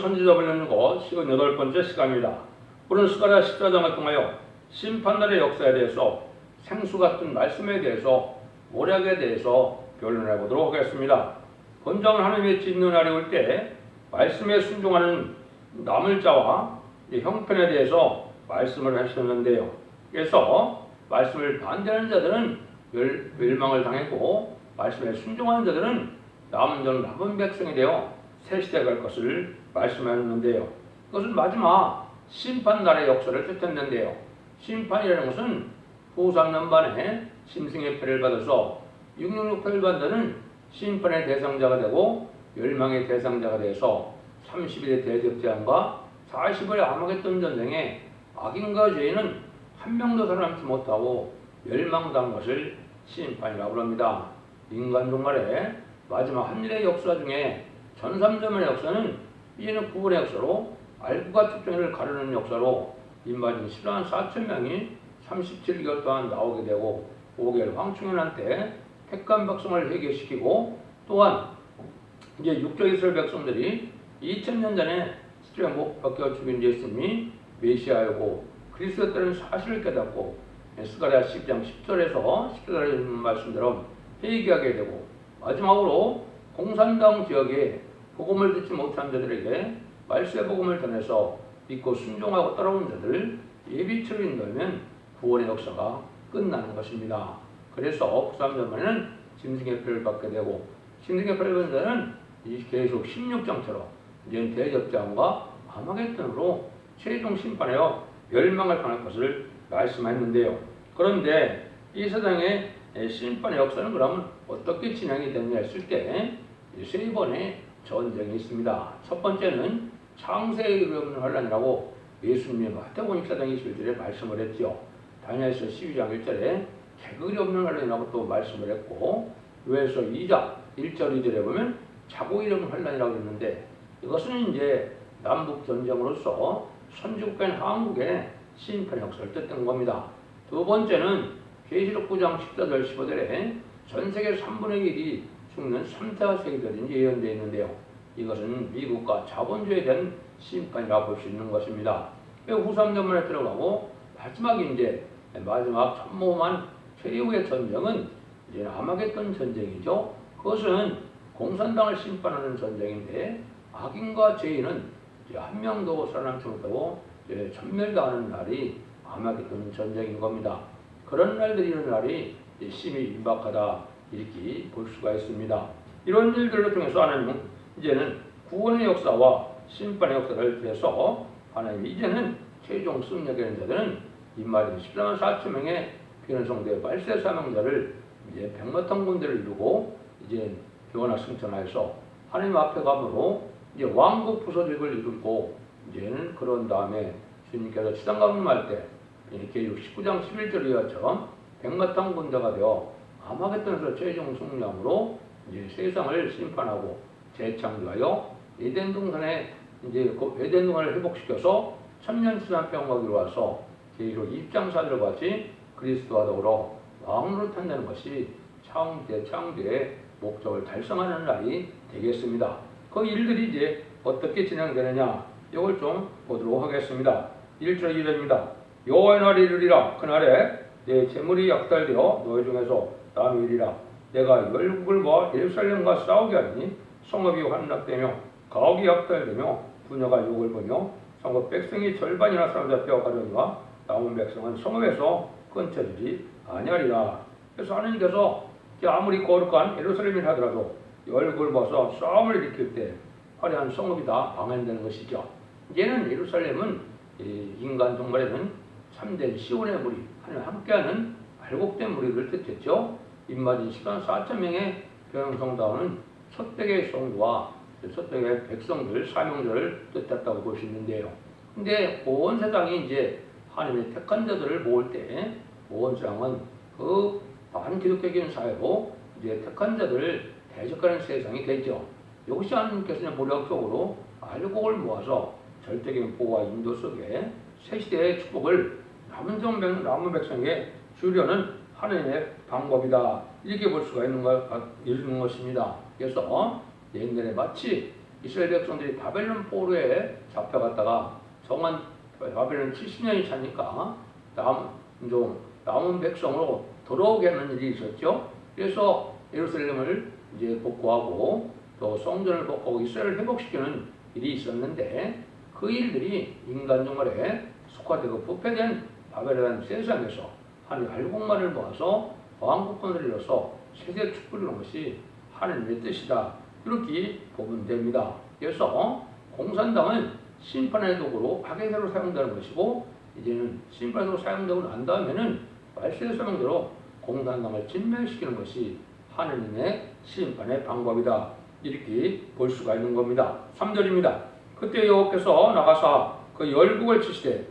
선지자를 읽는 것 58번째 시간입니다. 오늘 스가랴 14장을 통하여 심판날의 역사에 대해서 생수 같은 말씀에 대해서 모략에 대해서 변론해 보도록 하겠습니다. 본장은 하나님의 짓는 날이 올 때 말씀에 순종하는 남을 자와 형편에 대해서 말씀을 하셨는데요. 그래서 말씀을 반대하는 자들은 멸망을 당했고 말씀에 순종하는 자들은 남은 백성이 되어 새 시대가 갈 것을 말씀하셨는데요. 그것은 마지막 심판날의 역사를 뜻했는데요. 심판이라는 것은 후 3년 반에 짐승의 표를 받아서 666표를 받는 심판의 대상자가 되고 멸망의 대상자가 되어서 30일의 대접제한과 40일의 아마겟돈 전쟁에 악인과 죄인은 한 명도 살아남지 못하고 멸망당한 것을 심판이라고 합니다. 인간 종말의 마지막 한일의 역사 중에 전삼점의 역사는 이제는 구원의 역사로 알구가 특정을 가르는 역사로 인마진 10만 4천 명이 37개월 동안 나오게 되고 5개월 황충현한테 택한 백성을 회개시키고 또한 이제 육적 이스라엘 백성들이 2000년 전에 스트레 못 벗겨 죽인 예수님이 메시아이고 그리스도였다는 사실을 깨닫고 스가랴 10장 10절에서 10절에 있는 말씀대로 회개하게 되고 마지막으로 공산당 지역에 복음을 듣지 못한 자들에게 말씀의 복음을 전해서 믿고 순종하고 따라오는 자들 예비처를 인도하면 구원의 역사가 끝나는 것입니다. 그래서 구삼전만에는 짐승의 표를 받게 되고 짐승의 표를 받는 자는 계속 16장처럼 이제 대접장과 아마겟돈으로 최종 심판하여 멸망을 당할 것을 말씀했는데요. 그런데 이 세상의 심판의 역사는 그러면 어떻게 진행이 되느냐 했을 때 세 번의 전쟁이 있습니다. 첫 번째는 창세에 이르는 환란이라고 예수님이 마태복음 24장 21절에 말씀을 했죠. 다니엘서 12장 1절에 개극이 없는 환란이라고 또 말씀을 했고 요엘서 2장 1절 2절에 보면 자고 이르는 환란이라고 했는데 이것은 이제 남북 전쟁으로서 선진국인 한국의 심판 역사를 뜻하는 겁니다. 두 번째는 계시록 9장 14절 15절에 전 세계 3분의 1이 죽는 3차 세계대전이 예언되어 있는데요. 이것은 미국과 자본주의에 대한 심판이라고 볼 수 있는 것입니다. 후삼전만에 들어가고 마지막 천모만 최후의 전쟁은 이제 아마겟돈 전쟁이죠. 그것은 공산당을 심판하는 전쟁인데 악인과 죄인은 이제 한 명도 살아남지 못하고 전멸당하는 날이 아마겟돈 전쟁인 겁니다. 그런 날들이 이런 날이 심히 임박하다 이렇게 볼 수가 있습니다. 이런 일들을 통해서 하나님은 이제는 구원의 역사와 심판의 역사를 위해서 하나님이 이제는 최종 승리하게 되는 자들은 인마진 14만 4천 명의 변성대 발세 사명자를 이제 백마탄 군대를 이루고 이제 교환학 승천하여서 하나님 앞에 가므로 이제 왕국 부서직을 이루고 이제는 그런 다음에 주님께서 지상 강림할 때 이렇게 19장 11절에 이하처럼 백마탄 군대가 되어 아마겟돈에서 최종 승리함으로 이제 세상을 심판하고 재창조하여 에덴 동산에 이제 에덴 동산을 회복시켜서 천년 수산 평화기로 와서 계시록 2장 4절 같이 그리스도와 더불어 왕으로 탄다는 것이 창조의 목적을 달성하는 날이 되겠습니다. 그 일들이 이제 어떻게 진행되느냐 이걸 좀 보도록 하겠습니다. 1절 2절입니다. 여호와의 날이 이르리라. 그날에 내 재물이 약탈되어 너희 중에서 남이 이리라. 내가 열국을 모아 예루살렘과 싸우게 하니 성읍이 환락되며 가옥이 약탈되며 부녀가 욕을 보며 성읍 백성이 절반이나 사로잡혀 가려니와 남은 백성은 성읍에서 끊쳐지지 아니하리라. 그래서 하나님께서 아무리 거룩한 예루살렘이라 하더라도 열국을 모아서 싸움을 일으킬 때 화려한 성읍이 다 방해되는 것이죠. 이제는 예루살렘은 인간 종말에는 참된 시온의 무리, 하나님 함께하는 알곡된 무리를 뜻했죠. 인마진 10만 4천 명의 교양성당은 첫대의 성도와 첫대의 백성들, 사명자를 뜻했다고 볼 수 있는데요. 근데 온 세상이 이제 하나님의 택한 자들을 모을 때 온 세상은 그 반기독교적인 사회로 이제 택한 자들을 대적하는 세상이 되죠. 이것이 하나님께서 모략적으로 알곡을 모아서 절대적인 보호와 인도 속에 새 시대의 축복을 남은 백성에게 주려는 하나님의 방법이다. 이렇게 볼 수가 있는 것입니다. 그래서 옛날에 마치 이스라엘 백성들이 바벨론 포로에 잡혀갔다가 정한 바벨론 70년이 차니까 남은 백성으로 돌아오게 하는 일이 있었죠. 그래서 예루살렘을 이제 복구하고 또 성전을 복구하고 이스라엘을 회복시키는 일이 있었는데 그 일들이 인간 정말에 속화되고 부패된 바벨론 세상에서 하나님 알곡만을 모아서 왕국권을 이뤄서 세계 축복을 놓은 것이 하나님의 뜻이다. 이렇게 보면 됩니다. 그래서 공산당은 심판의 도구로 하계세로 사용되는 것이고 이제는 심판의 도구로 사용되고 난 다음에는 말세의 설명대로 공산당을 진멸시키는 것이 하느님의 심판의 방법이다. 이렇게 볼 수가 있는 겁니다. 3절입니다. 그때 여호와께서 나가사 그 열국을 치시되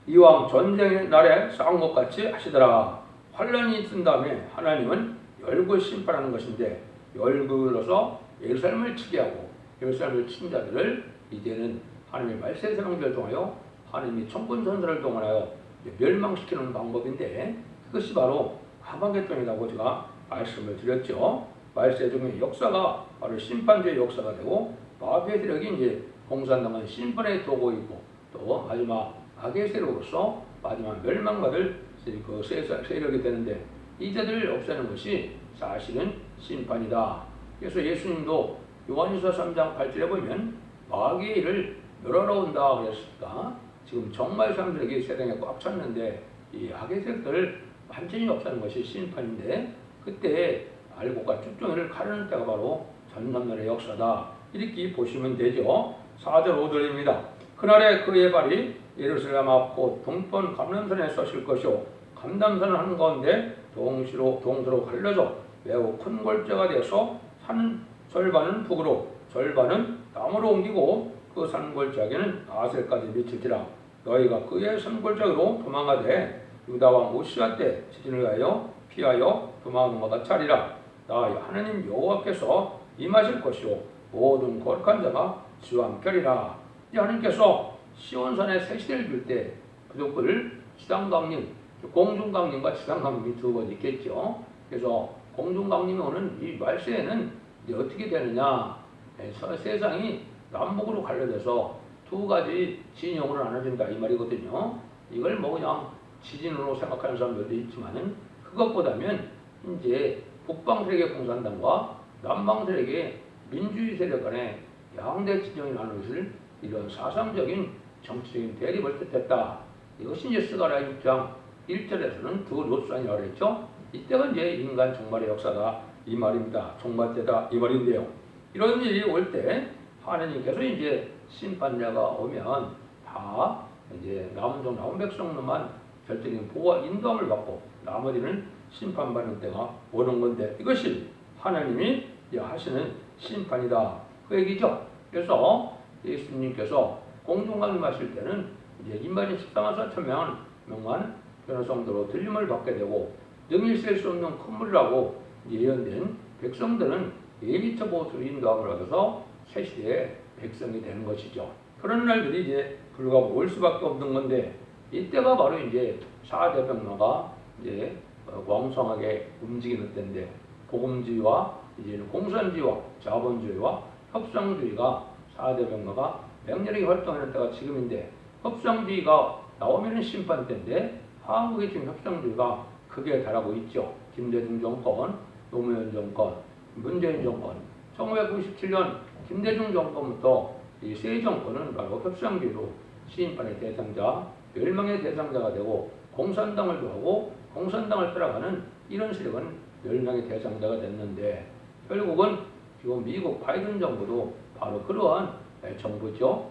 이왕 전쟁의 날에 싸운 것 같이 하시더라. 환란이 있은 다음에 하나님은 열국을 심판하는 것인데 열국으로서 예루살렘을 치게 하고 예루살렘을 친 자들을 이제는 하나님의 말세 세명들을 통하여 하나님이 천군 천사를 동원하여 멸망시키는 방법인데 그것이 바로 하박개돈이라고 제가 말씀을 드렸죠. 말세 중의 역사가 바로 심판주의 역사가 되고 마귀의 세력이 이제 공산당은 심판의 도구이고 또 마지막 악의 세력으로서 마지막 멸망받을 그 세력이 되는데 이자들을 없애는 것이 사실은 심판이다. 그래서 예수님도 요한일서 3장 8절에 보면 마귀의 일을 멸하러 온다 그랬으니까 지금 정말 사람들에게 세상에 꽉 찼는데 이 악의 세력들을 완전히 없애는 것이 심판인데 그때 알곡과 쭉정이를 가르는 때가 바로 전남날의 역사다. 이렇게 보시면 되죠. 4절 5절입니다. 그날에 그의 발이 예루살렘 앞 곧 동편 감람산에 서실 것이요 감람산은 한가운데 동서로 갈려져 매우 큰 골짜가 되어서 산 절반은 북으로 절반은 남으로 옮기고 그 산골짜기는 아셀까지 미칠지라. 너희가 그의 산골짜기로 도망가되 유다와 모시아 때 지진을 가하여 피하여 도망하는 것과 차리라. 나 하나님 여호와께서 임하실 것이요 모든 거룩한 자가 주와 함께리라. 하나님께서 시온산에 새 시대를 줄 때 부족을 지상강림, 공중강림과 지상강림이 두 번 있겠죠. 그래서 공중강림이 오는 이 말세에는 이제 어떻게 되느냐? 세상이 남북으로 갈려져서 두 가지 진영으로 나눠진다 이 말이거든요. 이걸 뭐 그냥 지진으로 생각하는 사람들도 있지만은 그것보다는 이제 북방 세력의 공산당과 남방 세력의 민주주의 세력 간의 양대 진영이 나누어질 이런 사상적인 정치적인 대립을 뜻했다. 이것이 이제 스가랴 6장 1절에서는 두 롯산이라고 했죠. 이때가 이제 인간 종말의 역사다 이 말입니다. 종말 때다 이 말인데요. 이런 일이 올 때 하나님께서 이제 심판자가 오면 다 이제 남은 백성만 결정적인 보호와 인도함을 받고 나머지는 심판받는 때가 오는 건데 이것이 하나님이 하시는 심판이다 그 얘기죠. 그래서 예수님께서 공중강림하실 때는 이제 인반이 14만 4천 명만 변호성도로 들림을 받게 되고 능히 셀 수 없는 큰 물이라고 예언된 백성들은 예비처 보수로 인도함을 얻어서 새 시대의 백성이 되는 것이죠. 그런 날들이 이제 불과 올 수밖에 없는 건데 이때가 바로 이제 4대 병마가 이제 왕성하게 움직이는 때인데 복음주의와 이제는 공산주의와 자본주의와 협상주의가 4대 병마가 맹렬하게 활동하는 때가 지금인데 협상주의가 나오면 심판 때인데 한국의 지금 협상주의가 크게 달하고 있죠. 김대중 정권, 노무현 정권, 문재인 정권, 1997년 김대중 정권부터 이 새 정권은 바로 협상주의로 심판의 대상자, 멸망의 대상자가 되고 공산당을 좋아하고 공산당을 따라가는 이런 세력은 멸망의 대상자가 됐는데 결국은 지금 미국 바이든 정부도 바로 그러한 정부죠.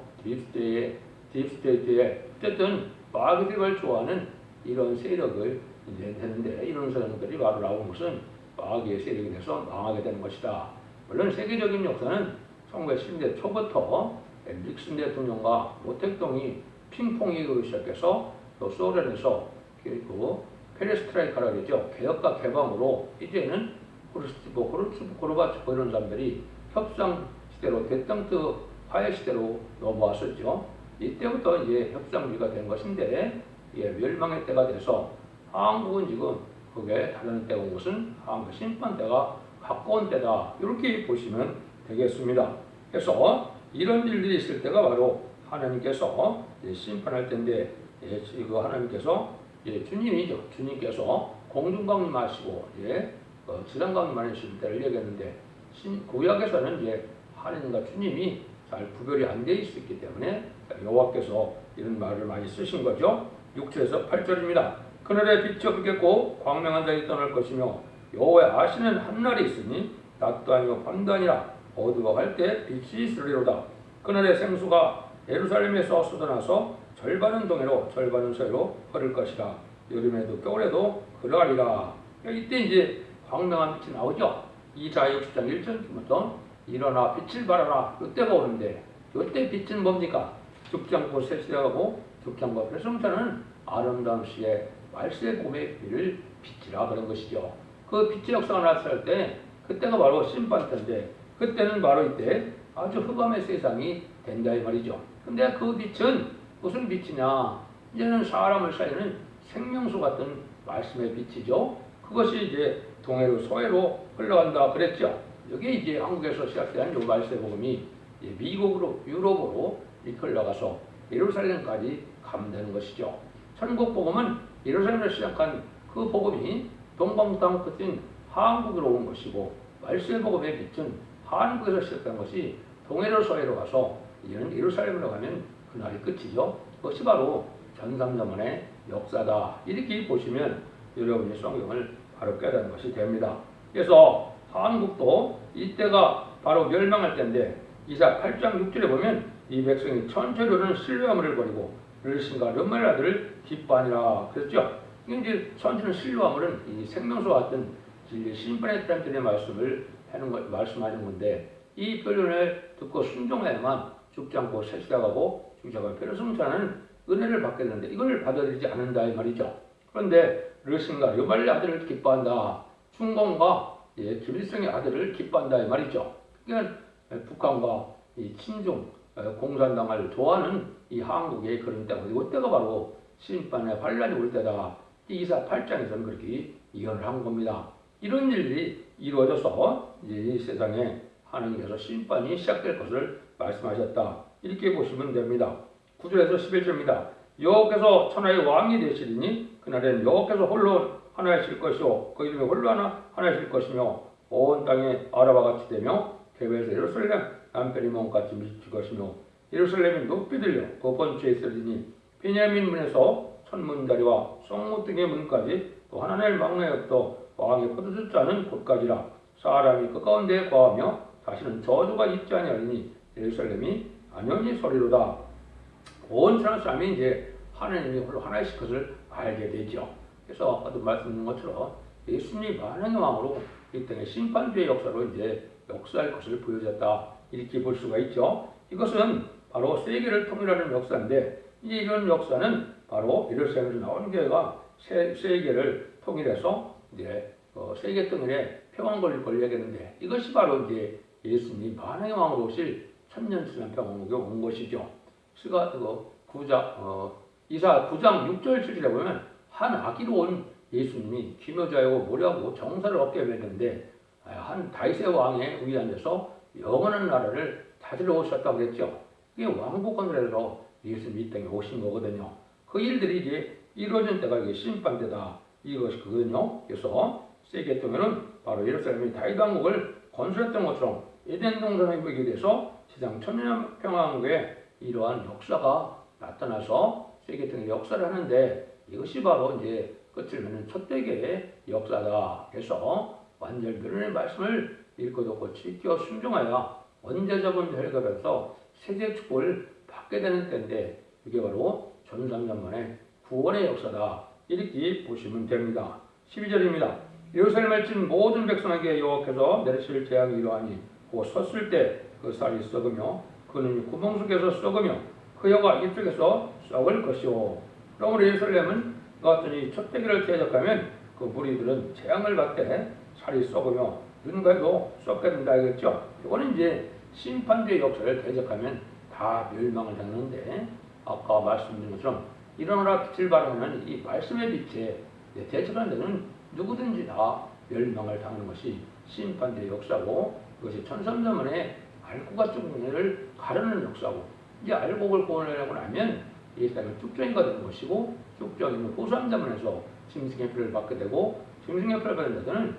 딥스테이트의 어쨌든 마귀들을 좋아하는 이런 세력을 이제 되는데 이런 사람들이 바로 나온 것은 마귀의 세력이 돼서 망하게 되는 것이다. 물론 세계적인 역사는 1910년대 초부터 닉슨 대통령과 모택동이 핑퐁이 시작해서 또 소련에서 그 페레스트라이카라고 그러죠. 개혁과 개방으로 이제는 고르바초프 이런 사람들이 협상 시대로 데탕트 화해 시대로 넘어왔었죠. 이때부터 이제 협상주의가 된 것인데 멸망의 때가 돼서 한국은 지금 그게 다른 때가 온 것은 한국 심판 때가 가까운 때다. 이렇게 보시면 되겠습니다. 그래서 이런 일들이 있을 때가 바로 하나님께서 심판할 때인데, 이거 하나님께서 주님이죠. 주님께서 공중강림하시고 지상강림하시는 때를 얘기했는데, 구약에서는 하나님과 주님이 잘 구별이 안 돼 있었기 때문에 여호와께서 이런 말을 많이 쓰신 거죠. 6절에서 8절입니다. 그날에 빛이 없겠고 광명한 자들이 떠날 것이며 여호와의 아시는 한날이 있으니 낮도 아니고 밤도 아니라 어두워갈 때 빛이 있으리로다. 그날에 생수가 예루살렘에서 쏟아나서 절반은 동해로 절반은 서해로 흐를 것이라. 여름에도 겨울에도 그러하리라. 이때 이제 광명한 빛이 나오죠. 이사야 60장 1절부터 일어나 빛을 발하라. 이때가 오는데, 이때 빛은 뭡니까? 죽지 않고 세시하고 죽지 않고 회성자는 아름다운 시의 말세의 봄의 빛을 빛이라 그런 것이죠. 그 빛의 역사가 나타날 때, 그때가 바로 심판 때인데, 그때는 바로 이때 아주 흑암의 세상이 된다 이 말이죠. 근데 그 빛은 무슨 빛이냐? 이제는 사람을 살리는 생명수 같은 말씀의 빛이죠. 그것이 이제 동해로 서해로 흘러간다 그랬죠. 여기 이제 한국에서 시작된 요 말세 복음이 미국으로 유럽으로 이렇게 흘러가서 예루살렘까지 가면 되는 것이죠. 천국 복음은 예루살렘에서 시작한 그 복음이 동방 땅 끝인 한국으로 온 것이고, 말세 복음의 빛은 한국에서 시작한 것이 동해로 서해로 가서 이제는 예루살렘으로 가면 그날이 끝이죠. 그것이 바로 전삼자만의 역사다. 이렇게 보시면 여러분이 성경을 바로 깨닫는 것이 됩니다. 그래서 한국도 이때가 바로 멸망할 때인데, 이사 8장 6절에 보면 이 백성이 천천히로는 신뢰함을 버리고 르신과 르멜 아들을 기뻐하니라 그랬죠. 이제 천천히 신뢰함은 이 생명수와 같은 진리 심판의 때문에 말씀하는 건데, 이 표현을 듣고 순종해야만 죽지 않고 세시다가고 죽지 않고 페르승자는 은혜를 받게 되는데, 이걸 받아들이지 않는다 이 말이죠. 그런데 르신과 르멜 아들을 기뻐한다. 충공과 김일성의 아들을 기뻐한다 이 말이죠. 그러니까 북한과 이 친중 공산당을 좋아하는 이 한국의 그런 때가, 이때가 바로 심판의 환란이 올 때다. 이 이사 8장에서는 그렇게 예언을 한 겁니다. 이런 일들이 이루어져서 이제 이 세상에 하나님께서 심판이 시작될 것을 말씀하셨다. 이렇게 보시면 됩니다. 9절에서 11절입니다. 여호와께서 천하의 왕이 되시리니 그날엔 여호와께서 홀로 하나이실 것이요 그 이름이 홀로 하나이실 것이며 온 땅에 아라와 같이 되며 개베에서 예루살렘 남편이 몸같이 미칠 것이며 예루살렘이 높이 들려 그 번초에 있으리니 베냐민 문에서 천문다리와 성문 등의 문까지 또 하나님의 망나였도 왕의 포도주 짜는 곳까지라. 사람이 그 가운데에 거하며 다시는 저주가 있지 아니하리니 예루살렘이 안녕히 서리로다. 온 천하 사람이 이제 하나님이 홀로 하나이실 것을 알게 되죠. 그래서 아까도 말씀드린 것처럼 예수님이 만왕의 왕으로 이 땅의 심판주의 역사로 이제 역사할 것을 보여줬다. 이렇게 볼 수가 있죠. 이것은 바로 세계를 통일하는 역사인데, 이제 이런 역사는 바로 예루살렘에서 나온 교회가 세계를 통일해서 이제 세계 통일에 평안 권리를 얘기했는데, 이것이 바로 이제 예수님이 만왕의 왕으로 오실 천년수년 평안국에 온 것이죠. 이사 9장 6절 7절에 보면 한 아기로 온 예수님이 기묘자이고 모략하고 정사를 얻게 했는데, 한 다윗의 왕의 위에 앉아서 영원한 나라를 다스려 오셨다고 그랬죠. 이게 왕국 하늘에서 예수님이 이 땅에 오신 거거든요. 그 일들이 이제 이루어진 때가 이게 심판 때다. 이것이 그거든요. 그래서 세계 통일은 바로 예루살렘이 다윗 왕국을 건설했던 것처럼 에덴 동산에 보이게 돼서 세상 천년 평화국에 이러한 역사가 나타나서 세계 통일 역사를 하는데, 이것이 바로 이제 끝을 맺는 첫 대계의 역사다. 그래서 완전 변론의 말씀을 읽고 듣고 지켜 순종하여 언제적은 혈갑에서 세계 축복을 받게 되는 때인데, 이게 바로 전삼년 만에 구원의 역사다. 이렇게 보시면 됩니다. 12절입니다. 예루살렘을 친 모든 백성에게 여호와께서 내리실 재앙이 이러하니 곧 섰을 때 그 쌀이 썩으며 그는 구멍 속에서 썩으며 그 혀가 입속에서 썩을 것이오. 그러므로 예루살렘은 같으니 첫 대기를 대적하면 그 무리들은 재앙을 받되 살이 썩으며 눈가에도 썩게 된다 하겠죠. 이거는 이제 심판주의 역사를 대적하면 다 멸망을 당하는데, 아까 말씀드린 것처럼 일어나라 빛을 발하는 이 말씀의 빛에 대적하는 데는 누구든지 다 멸망을 당하는 것이 심판주의 역사고, 그것이 천삼자문의 알고가 쭉정을 가르는 역사고, 이제 알곡을 구원하려고 하면 이 사람이 쭉정이가 되는 것이고, 쭉정이는 후삼자문에서 짐승의 피를 받게 되고, 짐승의 피를 받은 자들은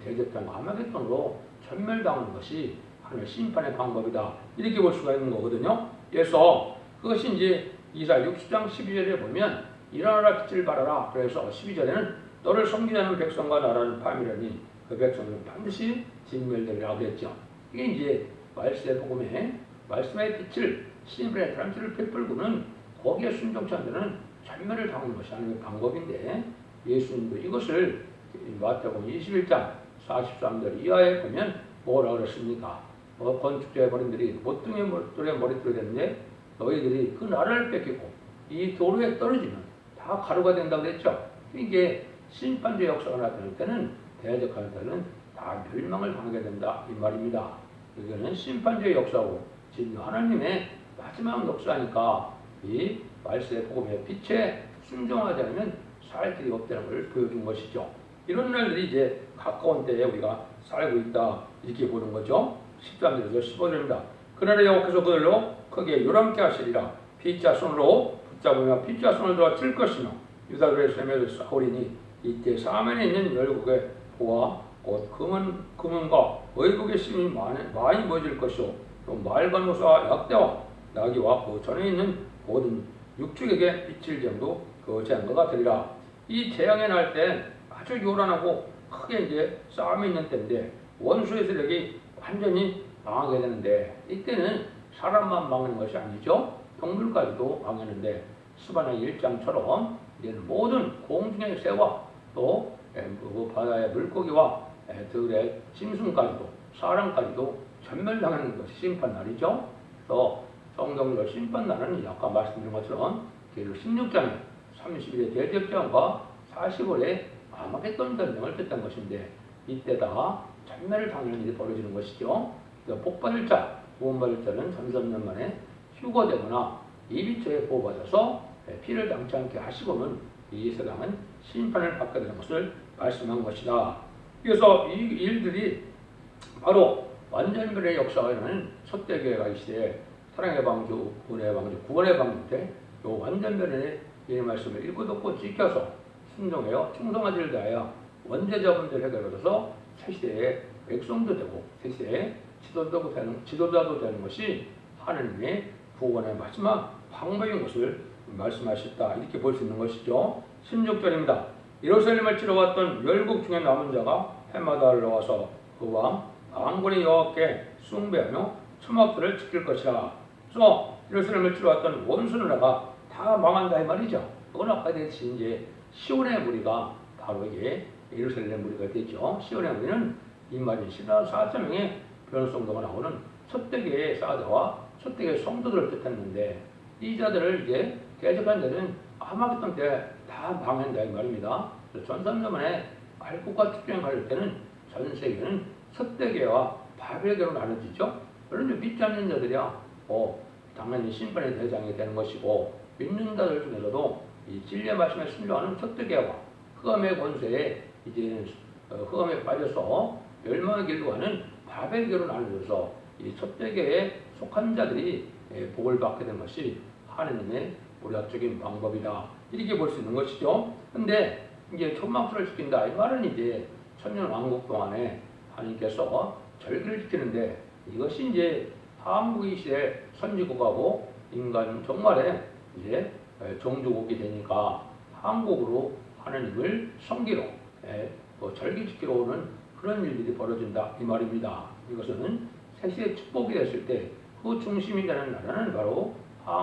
대적한 아마겟돈으로 전멸당하는 것이 하나님의 심판의 방법이다, 이렇게 볼 수가 있는 거거든요. 그래서 그것이 이제 이사 60장 12절에 보면 일어나라 빛을 발하라. 그래서 12절에는 너를 섬기지 않는 백성과 나라를 파멸하니 그 백성은 반드시 진멸되리라고 했죠. 이게 이제 말씀의 복음에 말씀의 빛을 심판의 단추를 베풀고는 거기에 순종치 않는 자는 전멸을 당하는 것이 하나님의 방법인데, 예수님도 이것을 마태복음 21장 43절 이하에 보면 뭐라고 그랬습니까? 건축자의 버림들이 못등의 머리털이 됐는데 너희들이 그 나라를 뺏기고 이 도로에 떨어지면 다 가루가 된다고 그랬죠. 이게 심판주의 역사가 나타날 때는 대적하는 자는 다 멸망을 당하게 된다, 이 말입니다. 이거는 심판주의 역사고 진노 하나님의 마지막 역사니까 이 말씀의 복음의 빛에 순종하지 않으면 살 길이 없다는 걸 보여준 것이죠. 이런 날들이 이제 가까운 때에 우리가 살고 있다, 이렇게 보는 거죠. 13절에서 15절입니다. 그날에 여호와께서 그들로 크게 요란케 하시리라. 피자 손으로 붙잡으며 피자 손을 들어 칠 것이며 유다들의 쇠매를 쌓으리니 이때 사면에 있는 열국의 보와 곧 금은과 의국의 심이 많이 모여질 것이요 또 말과 노사와 약대와 나귀와 그 전에 있는 모든 육축에게 미칠 정도 그 재앙거가 되리라. 이 재앙의 날 때 아주 요란하고 크게 이제 싸움이 있는 때인데 원수의 세력이 완전히 망하게 되는데, 이때는 사람만 망하는 것이 아니죠. 동물까지도 망하는데 스바냐 1장처럼 이제는 모든 공중의 새와 또 바다의 물고기와 들의 짐승까지도 사람까지도 전멸당하는 것이 심판날이죠. 또 성경적 심판날은 아까 말씀드린 것처럼 16장에 30일의 대적전과 40월에 아마겟돈 전쟁을 뜻한 것인데, 이때다 전멸을 당하는 일이 벌어지는 것이죠. 복받을 자, 구원받을 자는 3년 만에 휴거되거나 예비처에 보호받아서 피를 당치 않게 하시고는 이 세상은 심판을 받게 되는 것을 말씀한 것이다. 그래서 이 일들이 바로 완전변의 역사가 일어나는 첫대교회가 이 시대에 사랑의 방주, 구원의 방주 때 이 완전변의 이 말씀을 읽고 듣고 지켜서 순종하여 충성하지를 다하여 원죄자분들 해결받아서 새시대의 백성도 되고 새시대의 지도자도 되는 것이 하나님의 구원의 마지막 방법인 것을 말씀하셨다, 이렇게 볼 수 있는 것이죠. 16절입니다. 예루살렘을 치러왔던 열국 중에 남은 자가 해마다 올라와서 그 왕 왕군의 여호와께 숭배하며 초막들을 지킬 것이라. 그래서 예루살렘을 치러왔던 원수 나라가 다 망한다, 이 말이죠. 그건 아까 됐지. 이제 시온의 무리가 바로 이게 예루살렘 무리가 되죠. 시온의 무리는 임마진 14,000명의 변성도가 나오는 첫대교의 사자와 첫대교의 성도들을 뜻했는데, 이 자들을 이제 대적한 자들은 아마겟돈 때 다 망한다, 이 말입니다. 전산자만에 알곡과 특정에 가릴 때는 전 세계는 첫대교와 바벨교로 나눠지죠. 그런데 믿지 않는 자들이야 당연히 심판의 대상이 되는 것이고, 믿는 자들 중에서도 이 진리의 말씀에 순종하는 첫대교와 흑암의 권세에 이제는 흑암에 빠져서 멸망의 길로 가는 바벨교로 나눠져서 이 첫대교에 속한 자들이 복을 받게 된 것이 하느님의 우리학적인 방법이다, 이렇게 볼 수 있는 것이죠. 근데 이제 초막술을 지킨다, 이 말은 이제 천년 왕국 동안에 하나님께서 절기를 지키는데, 이것이 이제 한국이 시대 선지국하고 인간 종말에 이제 종주국이 되니까 한국으로 하나님을 섬기러 절기 지키러 오는 그런 일들이 벌어진다, 이 말입니다. 이것은 새시의 축복이 됐을 때 그 중심이 되는 나라는 바로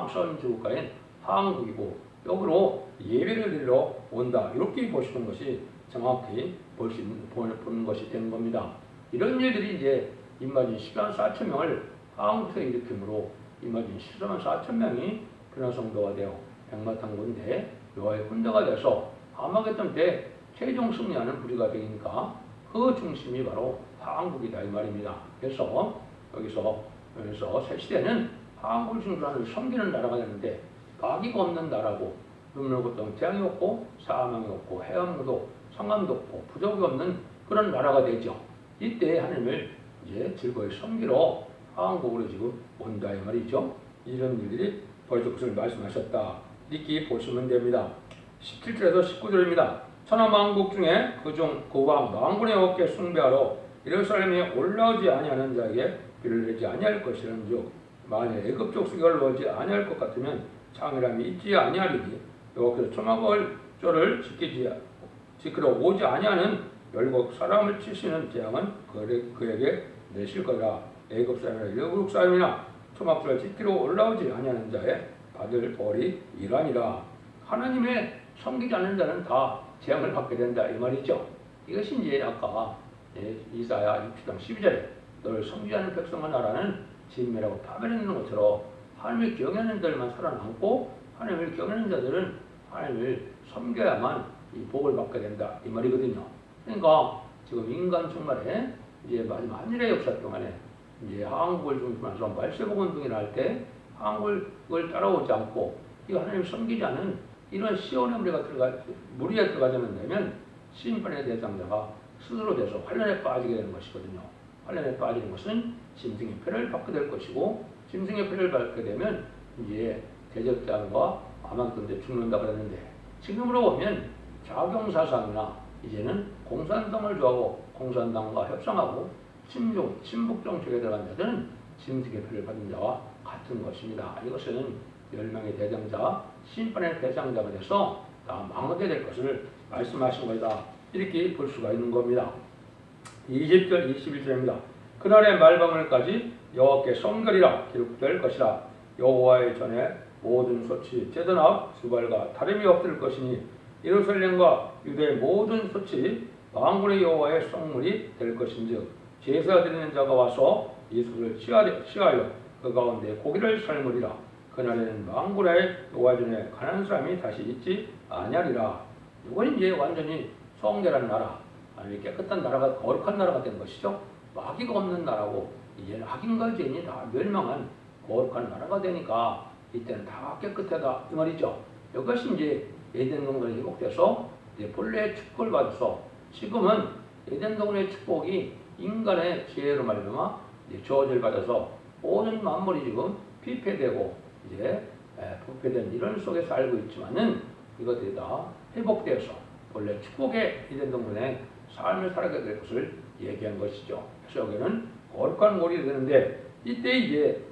선지국가인 한국이고, 여기로 예배를 드리러 온다, 이렇게 보시는 것이 정확히 보는 것이 되는 겁니다. 이런 일들이 이제 임마진 104,000명을 한국에서 일으킴으로 임마진 104,000명이 변화성도가 되어 백마탄군대 여호와의 군대가 돼서 아마겟돈 때 최종 승리하는 부리가 되니까 그 중심이 바로 한국이다, 이 말입니다. 그래서 여기서 새시대는 한국을 중심으로 섬기는 나라가 되는데, 마귀가 없는 나라고 눈물 없고 태양이 없고 사망이 없고 해엄도 상암도 없고 부족이 없는 그런 나라가 되죠. 이때 하나님을 이제 즐거이 섬기러 한국으로 지금 온다 이 말이죠. 이런 일들이 벌어질 것을 말씀하셨다. 이렇게 보시면 됩니다. 17절에서 19절입니다. 천하만국 중에 그중 그왕 만군의 어깨 숭배하러 예루살렘에 올라오지 아니하는 자에게 비를 내지 아니할 것이란즉 만일 애굽 족속을 넣지 아니할 것 같으면 창이람이 있지 아니하리니 여호와께서 초막을조를 지키러 오지 아니하는 열국 사람을 치시는 재앙은 그에게 내실 거라. 애굽 사람이나 열국 사람이나 초막절을 지키러 올라오지 아니하는 자의 받을 벌이 이러하니라. 하나님의 섬기지 않는 자는 다 재앙을 받게 된다 이 말이죠. 이것이 이제 아까 이사야 60장 12절에 너를 섬기지 않는 백성의 나라는 진멸하고 파멸하는 것처럼 하나님을 경외하는 자들만 살아남고 하나님을 경외하는 자들은 하나님을 섬겨야만 이 복을 받게 된다 이 말이거든요. 그러니까 지금 인간 종말에 이제 마지막 한일의 역사 동안에 이제 한국을 중심으로 말세복 운동이나 할 때 한국을 따라오지 않고 이 하나님을 섬기지 않은 이런 시온의 무리에 들어가자면 되면 심판의 대상자가 스스로 돼서 환란에 빠지게 되는 것이거든요. 환란에 빠지는 것은 짐승의 패를 받게 될 것이고 짐승의 패를 받게 되면 이제 대적자과 아마존에 죽는다 그랬는데 지금으로 보면 자경사상이나 이제는 공산당을 좋아하고 공산당과 협상하고 친북 정책에 들어간 자들은 짐승의 패를 받은 자와 같은 것입니다. 이것은 멸망의 대상자, 심판의 대상자가 돼서 다 망하게 될 것을 말씀하신 것이다. 이렇게 볼 수가 있는 겁니다. 20절, 21절입니다. 그날의 말방울까지 여호와께 성결이라 기록될 것이라. 여호와의 전에 모든 소치, 제단 앞 수발과 다름이 없을 것이니 예루살렘과 유대의 모든 소치, 만군의 여호와의 성물이 될 것인즉 제사 드리는 자가 와서 이 솥을 취하여 그 가운데 고기를 삶으리라. 그날에는 만군의 여호와 전에 가난한 사람이 다시 있지 아니하리라. 이건 이제 완전히 성결한 나라, 아니 깨끗한 나라가 거룩한 나라가 된 것이죠. 마귀가 없는 나라고 이제는 악인과 죄인이 다 멸망한 거룩한 나라가 되니까 이때는 다 깨끗하다 이 말이죠. 이것이 이제 에덴 동산이 회복돼서 이제 본래의 축복을 받아서 지금은 에덴 동산의 축복이 인간의 죄로 말미암아 저주를 받아서 모든 만물이 지금 피폐되고 이제 부패된 이런 속에 살고 있지만은 이것들이 다 회복되어서 원래 축복의 에덴 동산의 삶을 살아가게 될 것을 얘기한 것이죠. 그래서 여기는 거룩한 몰이 되는데 이때 이제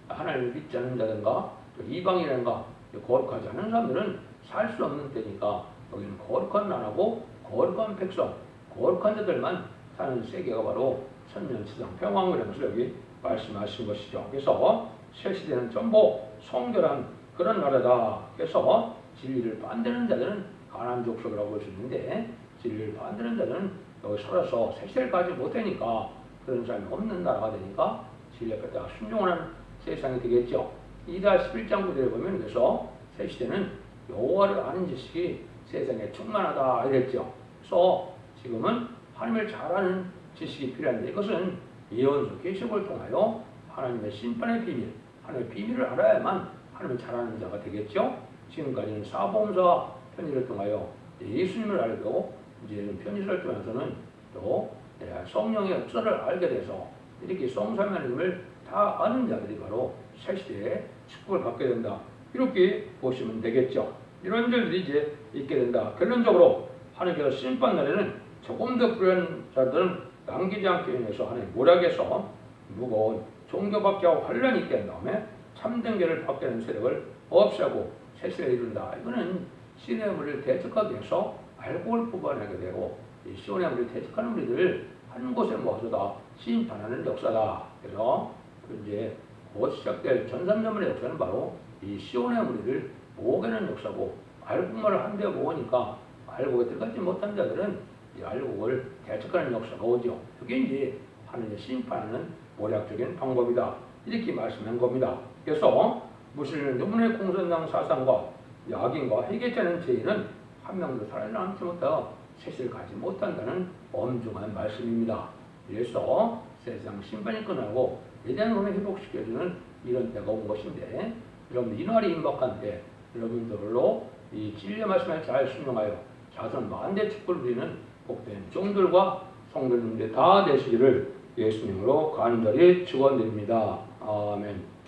하나님을 믿지 않는 자든가 이방이라든가 거룩하지 않은 사람들은 살 수 없는 때니까 여기는 거룩한 나라고 거룩한 백성, 거룩한 자들만 사는 세계가 바로 천년치상 평화국이라는 것을 여기 말씀하신 것이죠. 그래서 새 시대는 전부 성결한 그런 나라다. 그래서 진리를 반대하는 자들은 가난한 족속이라고 볼 수 있는데 진리를 반대하는 자들은 여기 살아서 새 시대를 가지 못하니까 그런 사람이 없는 나라가 되니까 진리 앞에 다 순종하는 세상이 되겠죠. 이다 11장 구절에 보면 그래서 새 시대는 여호와를 아는 지식이 세상에 충만하다 이랬죠. 그래서 지금은 하나님을 잘 아는 지식이 필요한데 이것은 예언서 계시록을 통하여 하나님의 심판의 비밀, 하나님의 비밀을 알아야만 하나님을 잘 아는 자가 되겠죠. 지금까지는 사복음서와 편지를 통하여 예수님을 알고 이제는 편지를 통해서는 또 성령의 역사를 알게 돼서 이렇게 성삼위 하나님을 다 아는 자들이 바로 새 시대에 축복을 받게 된다. 이렇게 보시면 되겠죠. 이런 일들이 이제 있게 된다. 결론적으로 하나님께서 심판 날에는 조금 더 불의한 자들은 남기지 않게 위해서 하나님 모략에서 무거운 종교밖에 하고 환란이 있게 한 다음에 참된 계를 받게 하는 세력을 없애고 새 시대에 이룬다. 이거는 신의 무리를 대적하기 위해서 알곡을 뽑아내게 되고 이 시온의 무리를 대적하는 우리들을 한 곳에 모아서 다 심판하는 역사다. 그래서 이제 곧 시작될 전산전문의 역사는 바로 이 시온의 무리를 모으게는 역사고 알곡만을 한 대 모으니까 알곡에 들어가지 못한 자들은 이 알곡을 대적하는 역사가 오죠. 그게 이제 하나님의 심판하는 모략적인 방법이다. 이렇게 말씀한 겁니다. 그래서 무슬림 누문의 공산당 사상과 악인과 회개자는 죄인은 한 명도 살아남지 못하여 세세를 가지 못한다는 엄중한 말씀입니다. 그래서 세상 심판이 끝나고 에덴을 회복시켜주는 이런 때가 온 것인데 여러분들 이 날이 임박한 때 여러분들로 이 진리의 말씀을 잘 순종하여 자선 만대 축복을 누리는 복된 종들과 성도님들 다 되시기를 예수님으로 간절히 축원드립니다. 아멘.